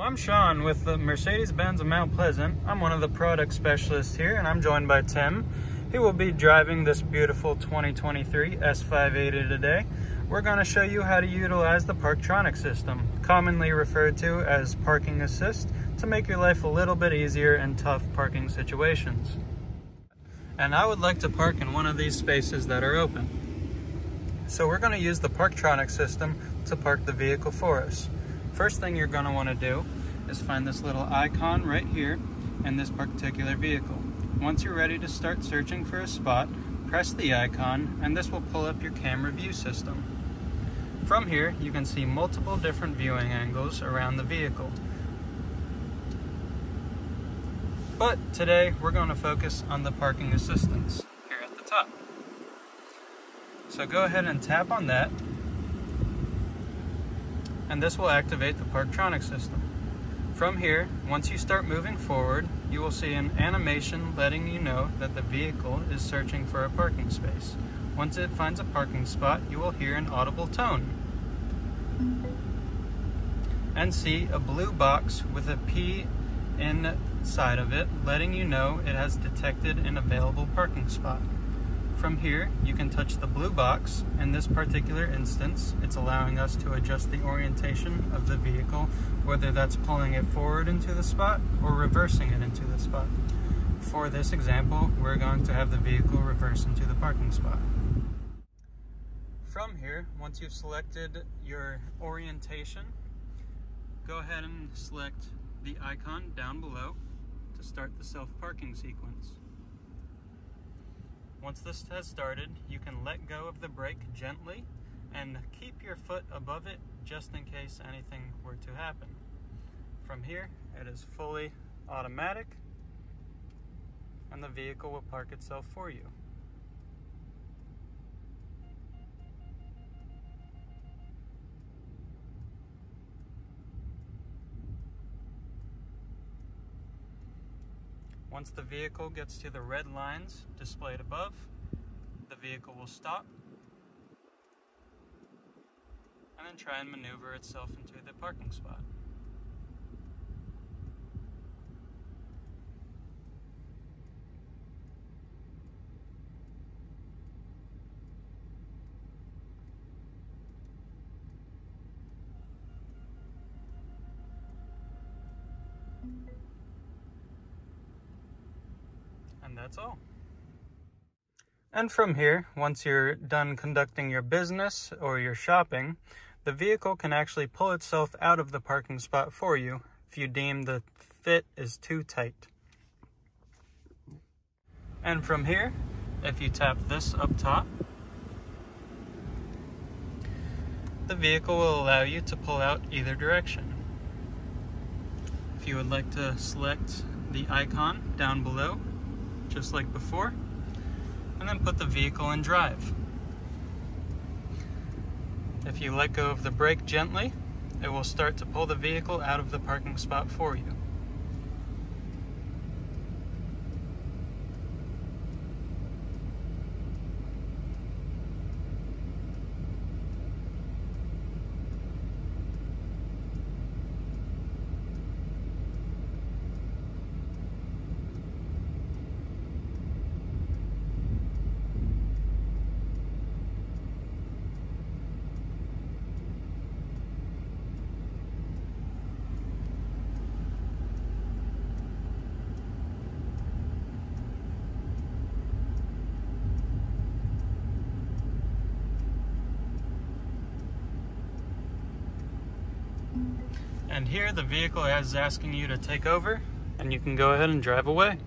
I'm Sean with the Mercedes-Benz of Mount Pleasant. I'm one of the product specialists here, and I'm joined by Tim. He will be driving this beautiful 2023 S580 today. We're going to show you how to utilize the PARKTRONIC system, commonly referred to as parking assist, to make your life a little bit easier in tough parking situations. And I would like to park in one of these spaces that are open. So we're going to use the PARKTRONIC system to park the vehicle for us. First thing you're going to want to do is find this little icon right here in this particular vehicle. Once you're ready to start searching for a spot, press the icon and this will pull up your camera view system. From here, you can see multiple different viewing angles around the vehicle. But today, we're going to focus on the parking assistance here at the top. So go ahead and tap on that, and this will activate the PARKTRONIC system. From here, once you start moving forward, you will see an animation letting you know that the vehicle is searching for a parking space. Once it finds a parking spot, you will hear an audible tone and see a blue box with a P inside of it, letting you know it has detected an available parking spot. From here, you can touch the blue box. In this particular instance, it's allowing us to adjust the orientation of the vehicle, whether that's pulling it forward into the spot or reversing it into the spot. For this example, we're going to have the vehicle reverse into the parking spot. From here, once you've selected your orientation, go ahead and select the icon down below to start the self-parking sequence. Once this has started, you can let go of the brake gently and keep your foot above it just in case anything were to happen. From here, it is fully automatic and the vehicle will park itself for you. Once the vehicle gets to the red lines displayed above, the vehicle will stop and then try and maneuver itself into the parking spot. And that's all. And from here, once you're done conducting your business or your shopping, the vehicle can actually pull itself out of the parking spot for you if you deem the fit is too tight. And from here, if you tap this up top, the vehicle will allow you to pull out either direction. If you would like to select the icon down below, just like before, and then put the vehicle in drive. If you let go of the brake gently, it will start to pull the vehicle out of the parking spot for you. And here the vehicle is asking you to take over, and you can go ahead and drive away.